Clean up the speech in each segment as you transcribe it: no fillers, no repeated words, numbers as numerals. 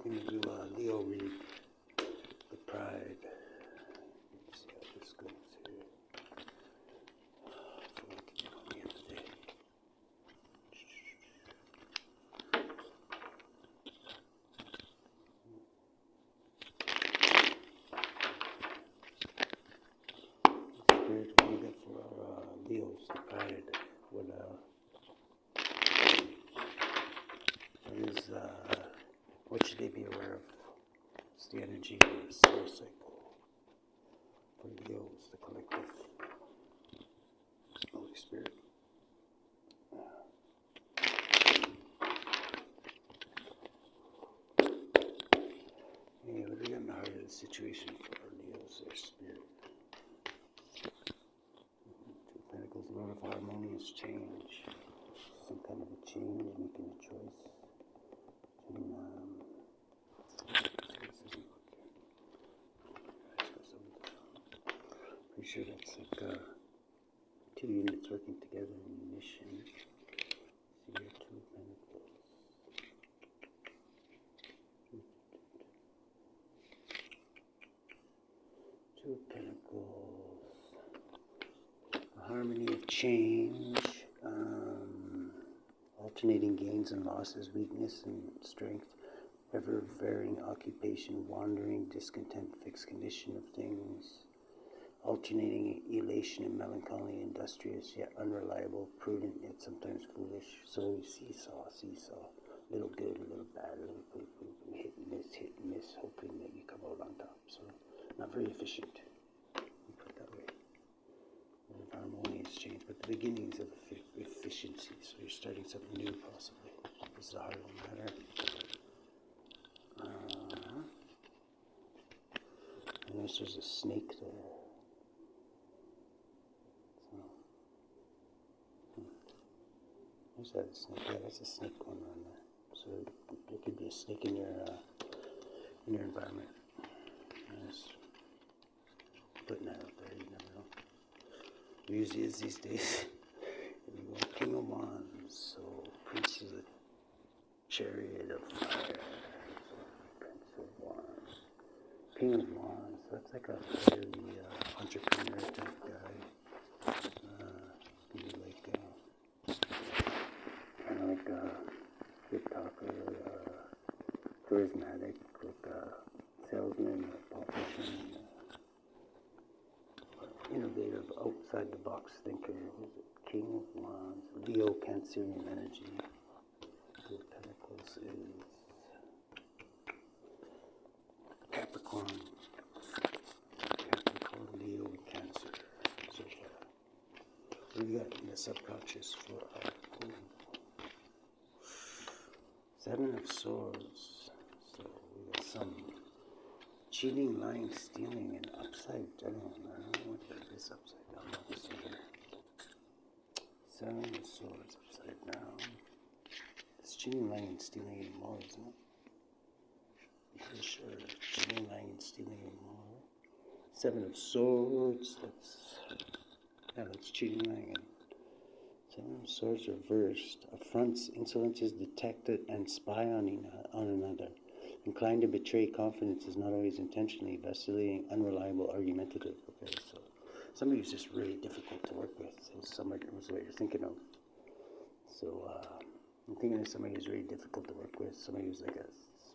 I'm going to do Leo read the pride. Let's see how this goes here. I forgot to get on the other day. Spirit, what do you got for our Leos, the pride? What should they be aware of? It's the energy of the solar cycle for Leos, the collective. Holy Spirit. Yeah, what do we got in the heart of the situation for our Leos, their spirit? Two of Pentacles, a lot of harmonious change. Some kind of a change, making a choice. Pretty sure that's like two units working together in mission. See here, Two of Pentacles. Two of Pentacles. A harmony of change. Alternating gains and losses, weakness and strength, ever varying occupation, wandering, discontent, fixed condition of things, alternating elation and melancholy, industrious yet unreliable, prudent yet sometimes foolish. So seesaw, little good, a little bad, a little poop, hit and miss, hoping that you come out on top. So not very efficient. Put it that way. Harmonious change, but the beginnings of efficiency. So you're starting something new, possibly. This is a heart of the matter. I notice there's a snake there. Where's that snake? Yeah, that's a snake going on there. So there could be a snake in your environment. Just putting that out there. You never know. It usually is these days. We go King of Wands, so Prince of the Chariot of Fire, Prince of Wands, King of Wands. That's like a fairly entrepreneur type guy. Maybe kind of like a good talker, charismatic, like a salesman, a politician. Innovative, outside the box thinker. Who's it? King of Wands, Leo, Cancerian energy. Two of Pentacles is Capricorn, Leo, and Cancer. So far, what do we got in the subconscious for our Seven of Swords? So we got some cheating, lying, stealing, and upside down. I don't know what that is upside down. Let's see here. Seven of Swords upside down. It's cheating, lying, and stealing anymore, isn't it? I'm pretty sure. Cheating, lying, and stealing anymore. Seven of Swords. That's cheating, lying, and Seven of Swords reversed. Affronts, insolences detected, and spy on another. Inclined to betray confidence is not always intentionally vacillating, unreliable, argumentative. Okay, so somebody who's just really difficult to work with. Somebody was what you're thinking of. So I'm thinking of somebody who's really difficult to work with. Somebody who's like a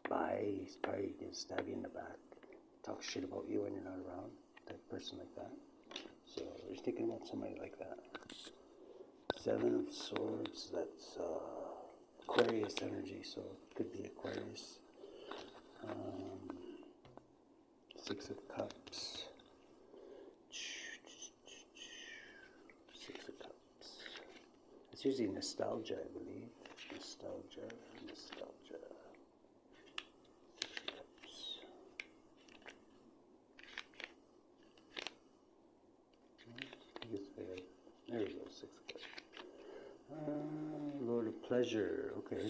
spy. He's probably going to stab you in the back, talk shit about you when you're not around. Type person like that. So you're thinking about somebody like that. Seven of Swords. That's Aquarius energy. So it could be Aquarius. Six of Cups. Six of Cups. It's usually nostalgia, I believe. Nostalgia. Six of Cups. There we go, Six of Cups. Lord of Pleasure. Okay,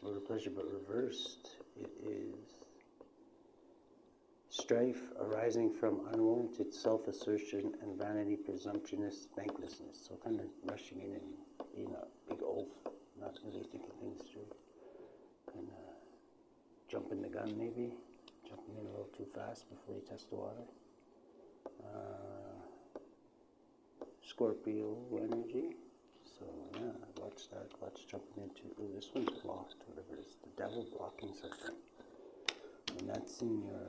Lord of Pleasure, but reversed. It is strife arising from unwarranted self-assertion and vanity, presumptuous, thanklessness. So kind of rushing in and being a big oaf, not really thinking things through. Kind of jumping the gun maybe, jumping in a little too fast before you touch the water. Scorpio energy. So yeah, watch that. Watch jumping into. Oh, this one's blocked. Whatever it is, the devil blocking something. And that's in your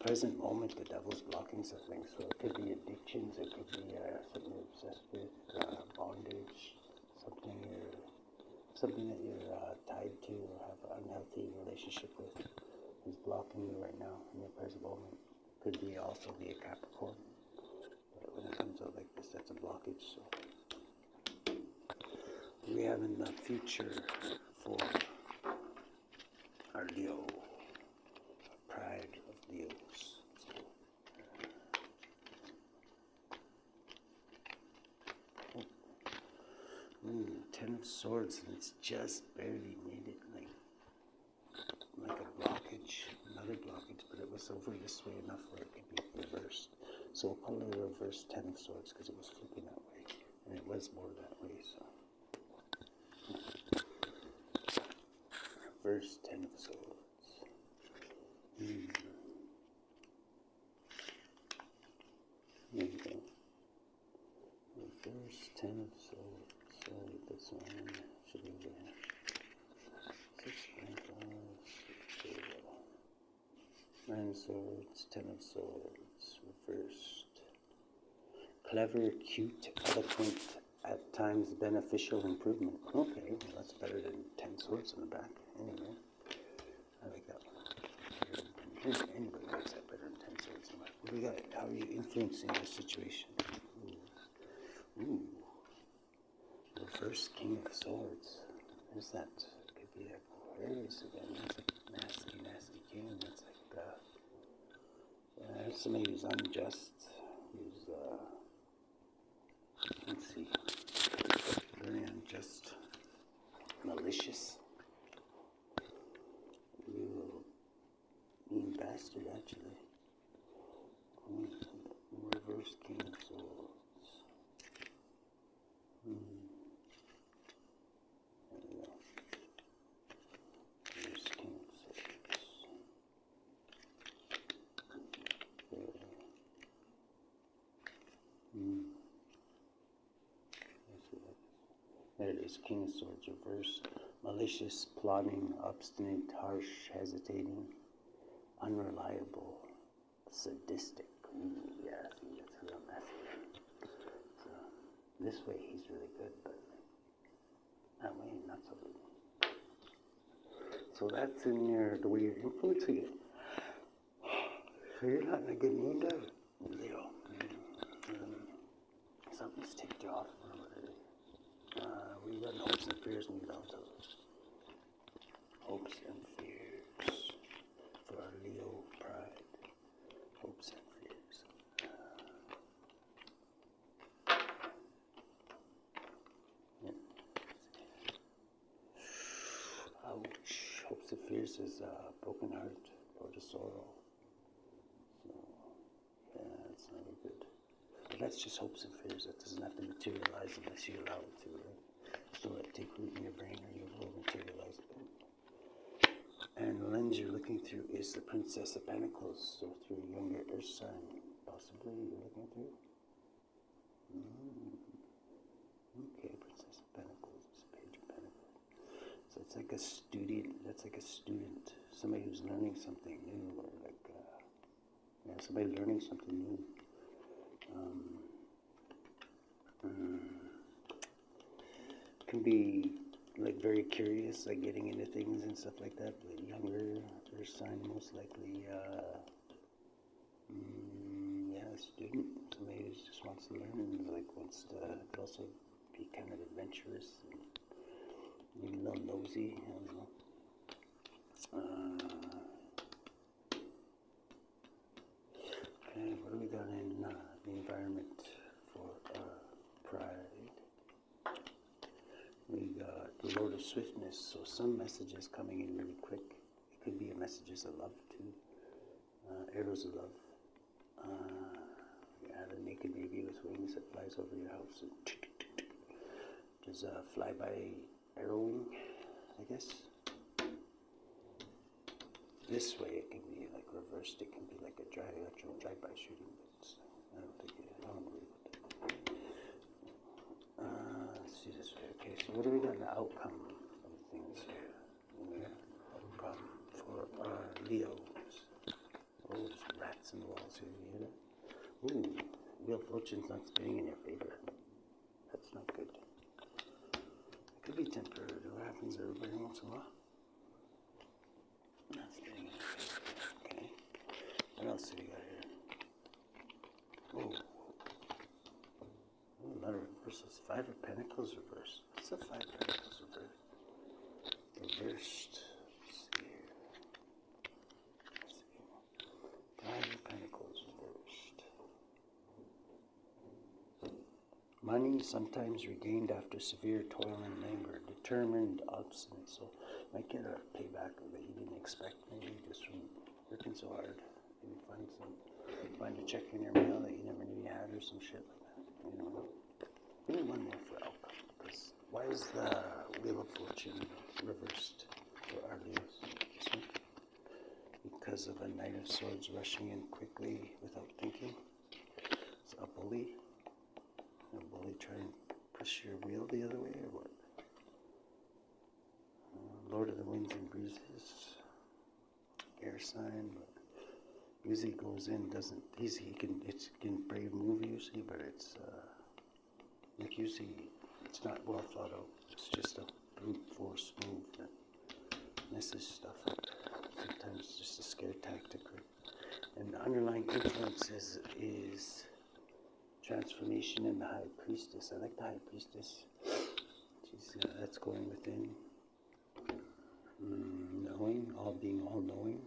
present moment. The devil's blocking something. So it could be addictions. It could be something you're obsessed with, bondage, something that you're tied to or have an unhealthy relationship with is blocking you right now in your present moment. Could be also be a Capricorn. But when it comes out like this, that's a blockage. So we have in the future for our Leo, pride of Leos. Ten of Swords, and it's just barely made it like a blockage, another blockage, but it was over this way enough where it could be reversed. So we'll call it a reverse Ten of Swords because it was flipping that way, and it was more that way. So reverse Ten of Swords. There you go. Reverse Ten of Swords. So this one should be there. 6.5, 9 swords, 10 of swords, reversed. Clever, cute, eloquent, at times beneficial improvement. Okay, well that's better than 10 swords in the back. Anyway, I like that one. Anybody likes that better than 10 swords in the back. What do we got? How are you influencing the situation? Ooh. Reverse King of Swords. There's that. Could be Aquarius again. That's a nasty, nasty king. That's like, there's somebody who's unjust, who's, let's see, very unjust, malicious, real mean bastard, actually. Reverse King of Swords. There it is, King of Swords reversed. Malicious, plotting, obstinate, harsh, hesitating, unreliable, sadistic. Yeah, that's who I'm after. So, this way he's really good, but that way not so good. So that's in the way you're influencing it. So you're not in a good mood, Leo. Something's ticked you off. We got hopes and fears, and we love those. Hopes and fears for our Leo pride. Hopes and fears. Ouch. Hopes and fears is a broken heart, or the sorrow. So, yeah, it's never good. But that's just hopes and fears. That doesn't have to materialize unless you allow it to, right? So let it take root in your brain or you will materialize it. And the lens you're looking through is the Princess of Pentacles. So through a younger Earth sign, possibly you're looking through. Okay, Princess of Pentacles. It's a Page of Pentacles. So it's like a student. That's like a student. Somebody who's learning something new, or like, somebody learning something new. Can be like very curious, like getting into things and stuff like that. But younger Earth sign, most likely, student. Somebody who just wants to learn and like wants to. Could also be kind of adventurous and maybe a little nosy. I don't know. Okay, what do we got in the environment for pride? We got the Lord of Swiftness, so some messages coming in really quick. It could be messages of love too, arrows of love. The naked baby with wings that flies over your house and just fly-by arrowing, I guess. this way it can be like reversed. It can be like a actual drive-by shooting. But I don't think I don't agree with it. Let's see this way. Okay, so what do we got in the outcome of things here? Outcome for Leos. Oh, there's rats in the walls here. You hear that? Ooh, Wheel of Fortune's not spinning in your favor. That's not good. It could be temporary. What happens every once in a while? Not spinning in your favor. Okay. What else do we got here? Oh. Oh, a lot of reverses. 5 of Pentacles reversed. What's the 5 of Pentacles reversed? Reversed. Let's see here. Let's see. 5 of Pentacles reversed. Money sometimes regained after severe toil and labor. Determined, obstinate. So might get a payback that you didn't expect, maybe just from working so hard. Maybe find a check in your mail that you never knew you had or some shit like that. You know. Give me one more for outcome. Because why is the Wheel of Fortune reversed for our Leos? This one? Because of a Knight of Swords rushing in quickly without thinking. It's a bully. A bully trying to push your wheel the other way or what? Lord of the Winds and Breezes. Air sign, but usually goes in, doesn't, it can brave move usually, but it's, like usually, it's not well thought out. It's just a brute force move that messes stuff up. Sometimes it's just a scare tactic. Right? And the underlying influence is transformation in the High Priestess. I like the High Priestess. She's, that's going within. Knowing, being all-knowing.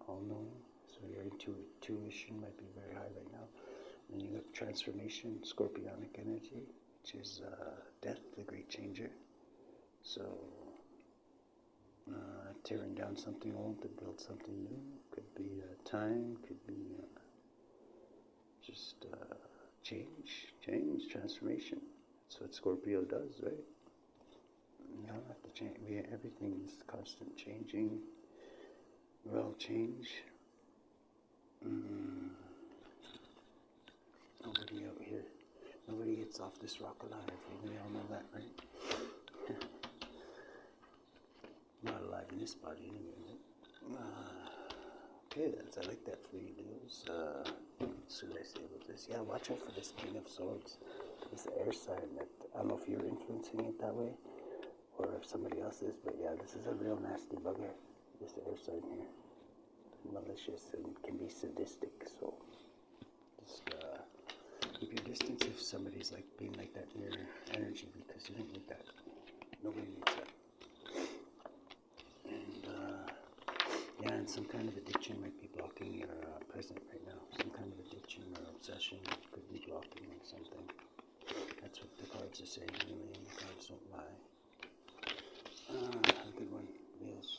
All-knowing. So your intuition might be very high right now. And you got transformation, scorpionic energy, which is death, the great changer. So, tearing down something old to build something new. Could be time, could be just change, transformation. That's what Scorpio does, right? You don't have to change. Everything's constant changing. We're all change. Nobody out here. Nobody gets off this rock alive. We all know that, right? Not alive in this body anyway. Okay, I like that for you, Leos. What should I say about this? Yeah, watch out for this King of Swords. This air sign that, I don't know if you're influencing it that way, or if somebody else is, but yeah, this is a real nasty bugger. This air sign here. Malicious and can be sadistic, so just keep your distance if somebody's like being like that in your energy, because you don't need that. Nobody needs that. And yeah, and some kind of addiction might be blocking your present right now. Some kind of addiction or obsession could be blocking something. That's what the cards are saying anyway, and the cards don't lie. A good one, Leos.